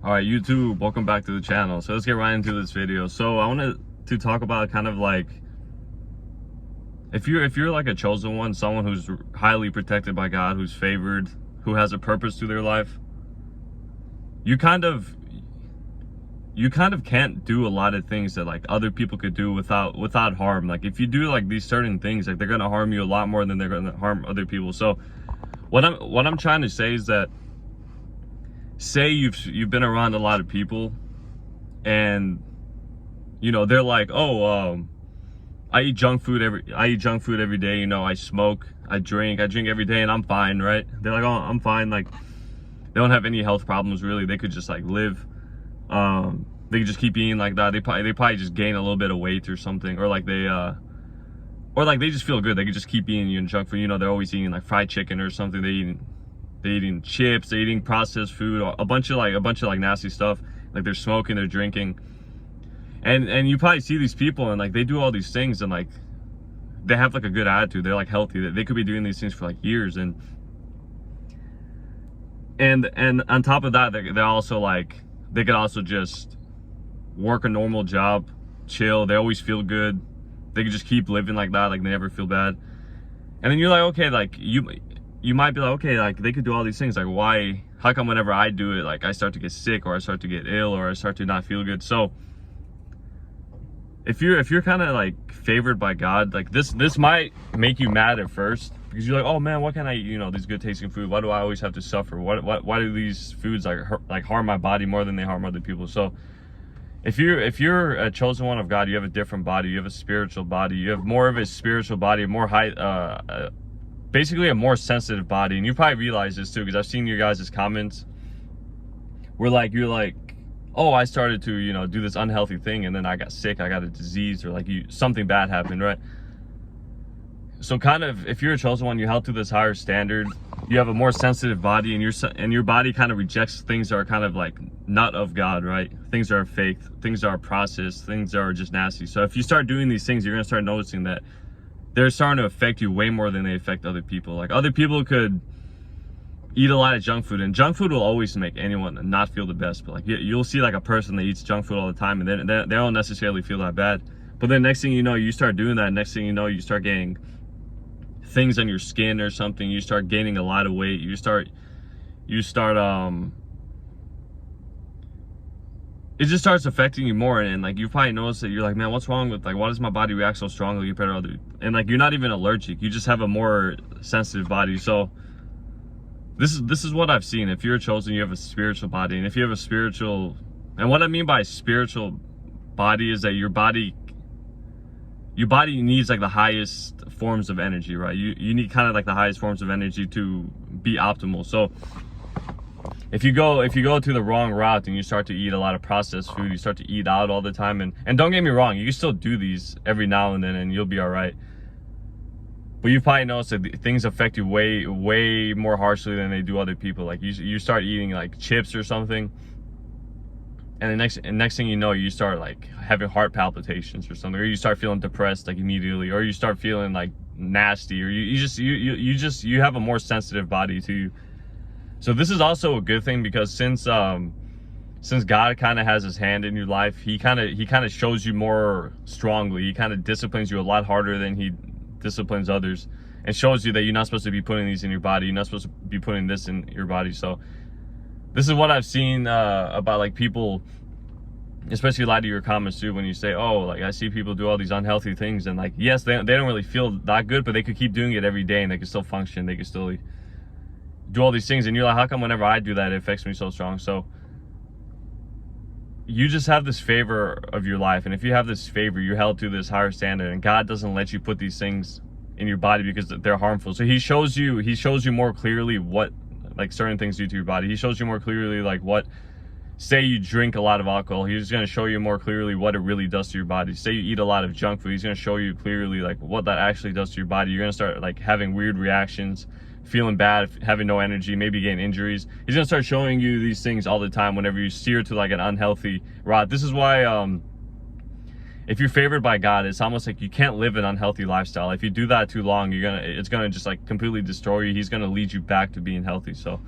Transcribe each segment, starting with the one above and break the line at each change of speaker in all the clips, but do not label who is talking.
All right, YouTube, welcome back to the channel. So let's get right into this video. So I wanted to talk about kind of like if you're like a chosen one, someone who's highly protected by God, who's favored, who has a purpose to their life, you kind of can't do a lot of things that like other people could do without harm. Like if you do like these certain things, like they're gonna harm you a lot more than they're gonna harm other people. So what I'm trying to say is that, say you've been around a lot of people and you know they're like, oh, I eat junk food every day, you know, I smoke, I drink every day and I'm fine, right? They're like, oh, I'm fine. Like they don't have any health problems really. They could just like live, they could just keep eating like that. They probably just gain a little bit of weight or something, or like they just feel good. They could just keep eating junk food. You know, they're always eating like fried chicken or something. They're eating chips, they're eating processed food, a bunch of like nasty stuff. Like they're smoking, they're drinking, and you probably see these people and like they do all these things and like they have like a good attitude. They're like healthy. They could be doing these things for like years, and on top of that, they're also like, they could also just work a normal job, chill. They always feel good. They could just keep living like that, like they never feel bad. And then you're like, okay, like you might be like, okay, like they could do all these things, like why, how come whenever I do it, like I start to get sick, or I start to get ill, or I start to not feel good? So if you're kind of like favored by God, like this might make you mad at first, because you're like, oh man, why can't I eat, you know, these good tasting food? Why do I always have to suffer? Why do these foods like harm my body more than they harm other people? So if you're a chosen one of God, you have a different body, you have a spiritual body, you have more of a spiritual body, more high, basically a more sensitive body. And you probably realize this too, because I've seen your guys' comments where like you're like, oh, I started to, you know, do this unhealthy thing and then I got sick, I got a disease, or like something bad happened, right? So kind of, if you're a chosen one, you're held to this higher standard. You have a more sensitive body, and your body kind of rejects things that are kind of like not of God, right? Things that are fake, things that are processed, things that are just nasty. So if you start doing these things, you're gonna start noticing that they're starting to affect you way more than they affect other people. Like other people could eat a lot of junk food, and junk food will always make anyone not feel the best. But like you'll see like a person that eats junk food all the time, and they don't necessarily feel that bad. But then next thing you know, you start doing that. Next thing you know, you start getting things on your skin or something. You start gaining a lot of weight. You start it just starts affecting you more, and like you probably notice that you're like, man, what's wrong with, like, why does my body react so strongly compared to other? And like you're not even allergic, you just have a more sensitive body. So this is what I've seen. If you're chosen, you have a spiritual body. And if you have a spiritual, and what I mean by spiritual body is that your body needs like the highest forms of energy, right? You need kind of like the highest forms of energy to be optimal. So if you go to the wrong route and you start to eat a lot of processed food, you start to eat out all the time, and don't get me wrong, you can still do these every now and then and you'll be all right. But you probably noticed that things affect you way more harshly than they do other people. Like you start eating like chips or something, and the next thing you know, you start like having heart palpitations or something, or you start feeling depressed like immediately, or you start feeling like nasty, or you have a more sensitive body too. So this is also a good thing, because since God kind of has his hand in your life, he kind of shows you more strongly. He kind of disciplines you a lot harder than he disciplines others, and shows you that you're not supposed to be putting these in your body. You're not supposed to be putting this in your body. So this is what I've seen about like people, especially a lot of your comments too, when you say, oh, like I see people do all these unhealthy things, and like, yes, they don't really feel that good, but they could keep doing it every day and they could still function. They could still do all these things, and you're like, how come whenever I do that it affects me so strong? So you just have this favor of your life, and if you have this favor, you're held to this higher standard, and God doesn't let you put these things in your body because they're harmful. So he shows you more clearly what like certain things do to your body. He shows you more clearly like what, say you drink a lot of alcohol, he's going to show you more clearly what it really does to your body. Say you eat a lot of junk food, he's going to show you clearly like what that actually does to your body. You're going to start like having weird reactions, feeling bad, having no energy, maybe getting injuries. He's gonna start showing you these things all the time whenever you steer to like an unhealthy route. This is why if you're favored by God, it's almost like you can't live an unhealthy lifestyle. If you do that too long, it's gonna just like completely destroy you. He's gonna lead you back to being healthy. So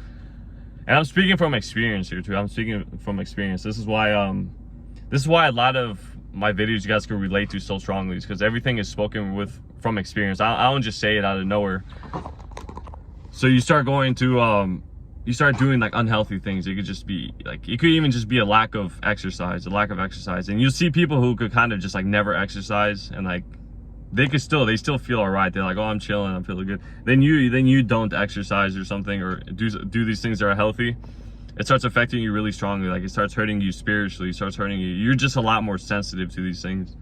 And I'm speaking from experience here too. I'm speaking from experience. This is why a lot of my videos you guys can relate to so strongly, because everything is spoken from experience. I don't just say it out of nowhere. So you start going to you start doing like unhealthy things. It could just be like, it could even just be a lack of exercise, and you'll see people who could kind of just like never exercise, and like they still feel all right. They're like, oh, I'm chilling, I'm feeling good. Then you don't exercise or something, or do these things that are healthy. It starts affecting you really strongly. Like, it starts hurting you spiritually, it starts hurting you. You're just a lot more sensitive to these things.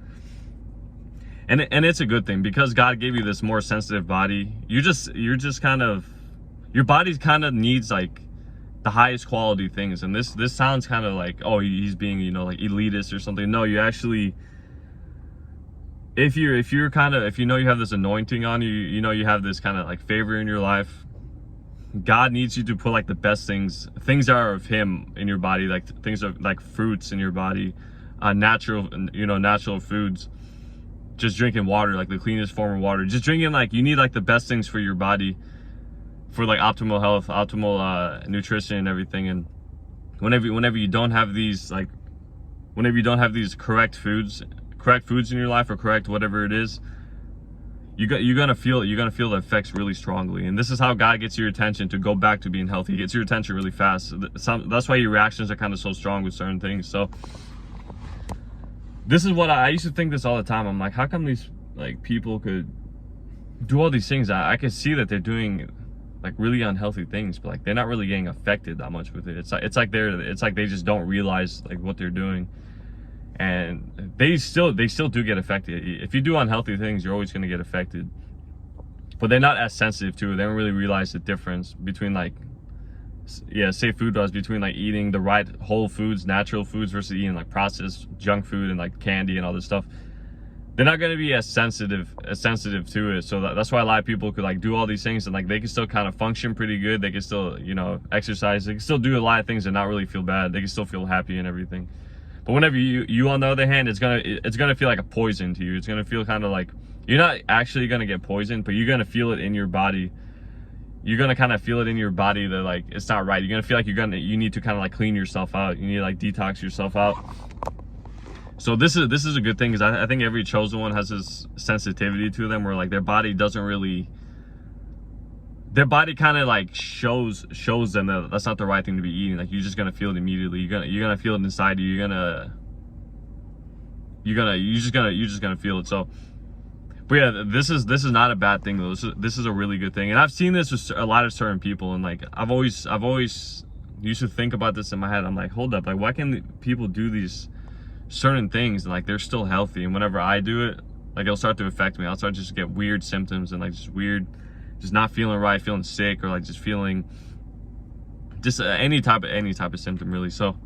And it's a good thing, because God gave you this more sensitive body. You're just kind of, your body kind of needs like the highest quality things. And this sounds kind of like, oh, he's being, you know, like elitist or something. No, you actually, if you're kind of, if you know you have this anointing on you, you know you have this kind of like favor in your life, God needs you to put like the best things that are of him in your body, like things are like fruits in your body, natural foods. Just drinking water, like the cleanest form of water. Just drinking, like, you need like the best things for your body, for like optimal health, optimal nutrition and everything. And whenever you don't have these, like, whenever you don't have these correct foods in your life, or correct whatever it is, you're gonna feel the effects really strongly. And this is how God gets your attention to go back to being healthy. He gets your attention really fast. That's why your reactions are kind of so strong with certain things. So this is what I used to think this all the time. I'm like, how come these like people could do all these things? I could see that they're doing like really unhealthy things, but like they're not really getting affected that much with it. It's like they just don't realize like what they're doing, and they still do get affected. If you do unhealthy things, you're always going to get affected, but they're not as sensitive to it. They don't really realize the difference between, like, say food-wise, between like eating the right whole foods, natural foods, versus eating like processed junk food and like candy and all this stuff. They're not going to be as sensitive to it. So that's why a lot of people could like do all these things, and like they can still kind of function pretty good. They can still, you know, exercise. They can still do a lot of things and not really feel bad. They can still feel happy and everything. But whenever you on the other hand, it's gonna feel like a poison to you. It's gonna feel kind of like you're not actually gonna get poisoned, but you're gonna feel it in your body. You're gonna kind of feel it in your body that like it's not right. You're gonna feel like you need to kind of like clean yourself out. You need to like detox yourself out. So this is a good thing, because I think every chosen one has this sensitivity to them, where like their body kind of like shows them that that's not the right thing to be eating. Like, you're just gonna feel it immediately. You're gonna feel it inside you. You're just gonna feel it. So, but yeah, this is not a bad thing though. This is a really good thing. And I've seen this with a lot of certain people, and like I've always used to think about this in my head. I'm like, hold up, like, why can people do these certain things and like they're still healthy, and whenever I do it, like, it'll start to affect me. I'll start to just get weird symptoms, and like just not feeling right, feeling sick, or like just feeling just any type of symptom, really. So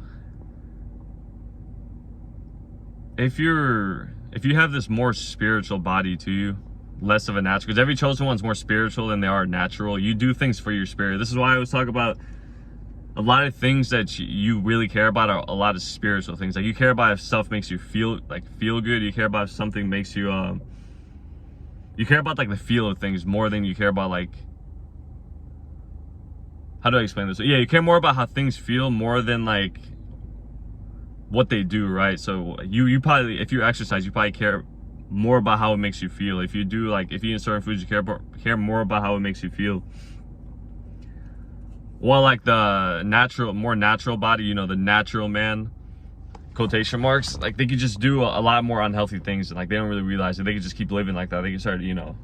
if you have this more spiritual body to you, less of a natural, because every chosen one's more spiritual than they are natural. You do things for your spirit. This is why I always talk about a lot of things that you really care about are a lot of spiritual things. Like, you care about if stuff makes you feel good. You care about if something makes you you care about like the feel of things more than you care about, like, how do I explain this? Yeah, you care more about how things feel more than like what they do, right? So you probably, if you exercise, you probably care more about how it makes you feel. If you eat certain foods, you care more about how it makes you feel. Well, like the more natural body, you know, the natural man, quotation marks, like they could just do a lot more unhealthy things, and like they don't really realize it. They could just keep living like that. They can start, you know,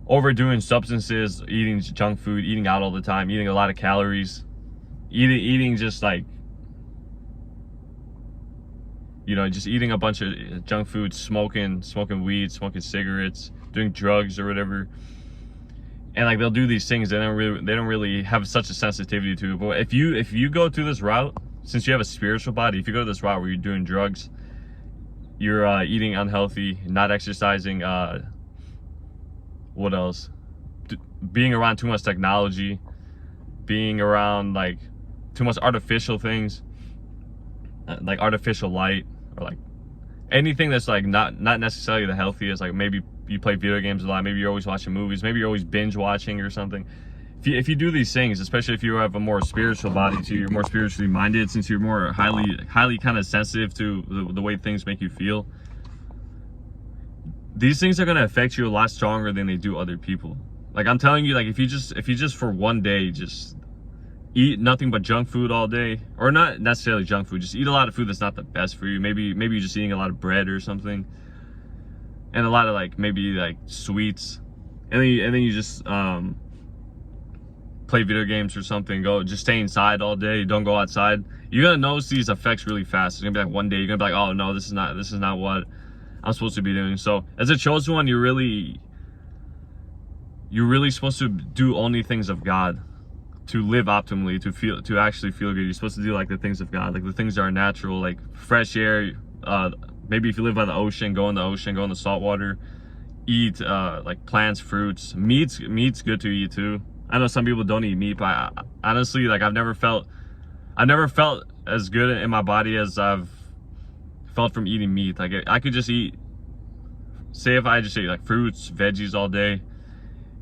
overdoing substances, eating junk food, eating out all the time, eating a lot of calories, eating just like, you know, just eating a bunch of junk food, smoking weed, smoking cigarettes, doing drugs or whatever. And like they'll do these things, they don't really have such a sensitivity to it. But if you go through this route, since you have a spiritual body, if you go to this route where you're doing drugs, you're eating unhealthy, not exercising, what else? Being around too much technology, being around like too much artificial things, like artificial light, or like anything that's like not necessarily the healthiest. Like maybe you play video games a lot, maybe you're always watching movies, maybe you're always binge watching or something. if you do these things, especially if you have a more spiritual body too, you're more spiritually minded, since you're more highly kind of sensitive to the way things make you feel, these things are going to affect you a lot stronger than they do other people. Like, I'm telling you, like, if you just for one day just eat nothing but junk food all day, or not necessarily junk food, just eat a lot of food that's not the best for you. Maybe you're just eating a lot of bread or something, and a lot of like maybe like sweets, and then you just play video games or something. Just stay inside all day. Don't go outside. You're gonna notice these effects really fast. It's gonna be like one day you're gonna be like, oh no, this is not what I'm supposed to be doing. So as a chosen one, you're really supposed to do only things of God, to live optimally, to actually feel good. You're supposed to do like the things of God, like the things that are natural, like fresh air. Maybe if you live by the ocean, go in the ocean, go in the salt water. Eat like plants, fruits. Meat's good to eat too. I know some people don't eat meat, but honestly, like I've never felt as good in my body as I've felt from eating meat. Like I could just eat, say if I just ate like fruits, veggies all day,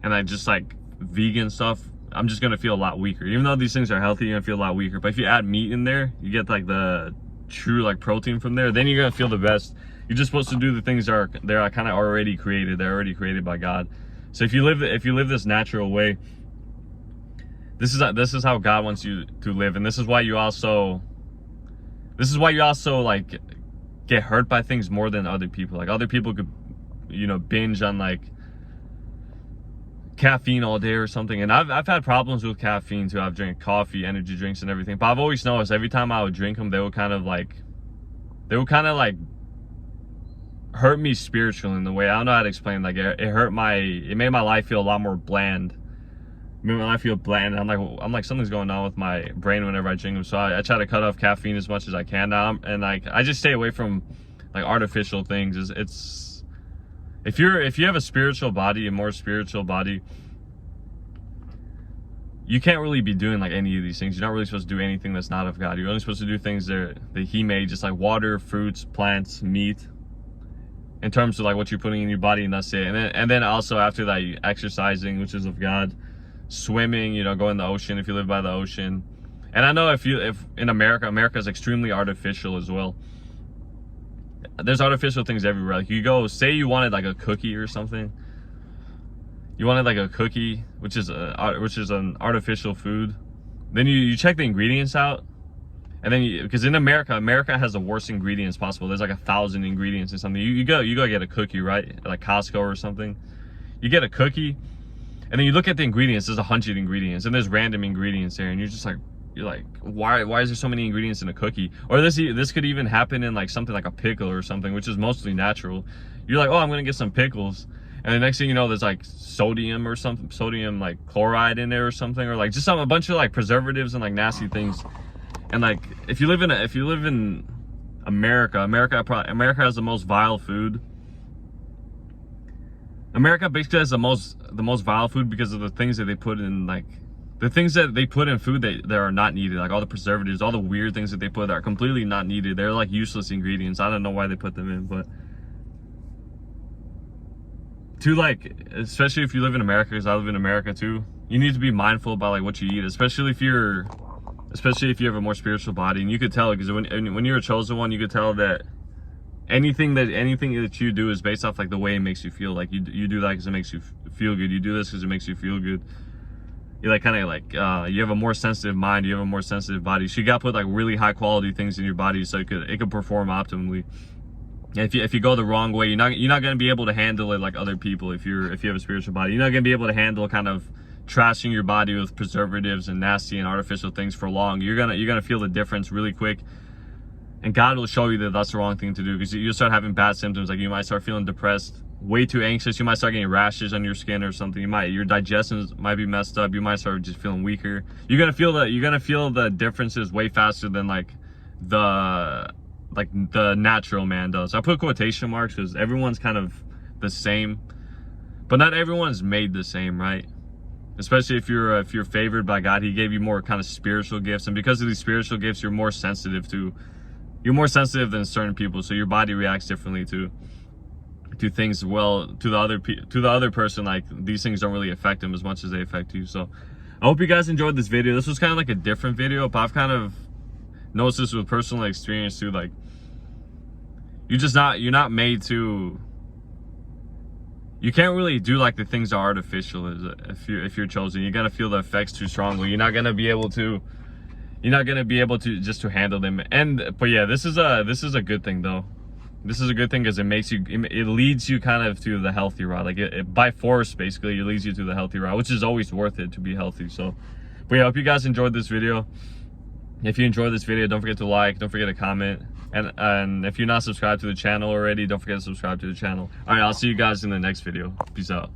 and I just like vegan stuff, I'm just gonna feel a lot weaker. Even though these things are healthy, you're gonna feel a lot weaker. But if you add meat in there, you get like the true like protein from there, then you're gonna feel the best. You're just supposed to do the things they're kind of already created. They're already created by God. So if you live this natural way, this is how God wants you to live, and this is why you also like get hurt by things more than other people. Like other people could, binge on like caffeine all day or something, and I've had problems with caffeine too. I've drank coffee, energy drinks, and everything, but I've always noticed every time I would drink them, they would kind of like hurt me spiritually in the way, I don't know how to explain. Like it made my life feel a lot more bland. It made my life feel bland. I'm like something's going on with my brain whenever I drink them. So I try to cut off caffeine as much as I can now, and like I just stay away from like artificial things. It's if you have a spiritual body, a more spiritual body, you can't really be doing like any of these things. You're not really supposed to do anything that's not of God. You're only supposed to do things that He made, just like water, fruits, plants, meat, in terms of like what you're putting in your body, and that's it. And then also after that, you exercising, which is of God, swimming, go in the ocean if you live by the ocean. And I know if in America is extremely artificial as well. There's artificial things everywhere. Like you go, say you wanted like a cookie or something. You wanted like a cookie, which is an artificial food. Then you check the ingredients out, and then because in America has the worst ingredients possible. There's like 1,000 ingredients or something. You go get a cookie, right, at like Costco or something. You get a cookie, and then you look at the ingredients. There's 100 ingredients, and there's random ingredients there, and you're like, why is there so many ingredients in a cookie? Or this could even happen in like something like a pickle or something, which is mostly natural. You're like, oh, I'm gonna get some pickles, and the next thing you know, there's like sodium or something, sodium like chloride in there or something, or like just a bunch of like preservatives and like nasty things. And like if you live in America has the most vile food. America basically has the most vile food because of the things that they put in, like the things that they put in food that are not needed, like all the preservatives, all the weird things that they put that are completely not needed. They're like useless ingredients. I don't know why they put them in, but especially if you live in America, because I live in America too, you need to be mindful about like what you eat, especially if you have a more spiritual body. And you could tell, because when you're a chosen one, you could tell that anything that you do is based off like the way it makes you feel. Like you do that because it makes you feel good. You do this because it makes you feel good. You like kind of like you have a more sensitive mind. You have a more sensitive body. So you got to put like really high quality things in your body so it could perform optimally. And if you go the wrong way, you're not going to be able to handle it like other people. If you have a spiritual body, you're not going to be able to handle kind of trashing your body with preservatives and nasty and artificial things for long. You're gonna feel the difference really quick, and God will show you that that's the wrong thing to do, because you'll start having bad symptoms. Like you might start feeling depressed, way too anxious. You might start getting rashes on your skin or something. Your digestion might be messed up. You might start just feeling weaker. You're gonna feel the differences way faster than like the natural man does. I put quotation marks because everyone's kind of the same, but not everyone's made the same, right? Especially if you're favored by God. He gave you more kind of spiritual gifts, and because of these spiritual gifts, you're more sensitive than certain people. So your body reacts differently to things. Well, to the other person, like these things don't really affect them as much as they affect you. So I hope you guys enjoyed this video. This was kind of like a different video, but I've kind of noticed this with personal experience too. Like, you're not made to. You can't really do like the things that are artificial if you're chosen. You're gonna feel the effects too strongly. You're not gonna be able to just to handle them. But yeah, this is a good thing though. This is a good thing because it leads you kind of to the healthy route. Like it by force, basically, it leads you to the healthy route, which is always worth it to be healthy. So, but yeah, I hope you guys enjoyed this video. If you enjoyed this video, don't forget to like, don't forget to comment, and if you're not subscribed to the channel already, don't forget to subscribe to the channel. All right, I'll see you guys in the next video. Peace out.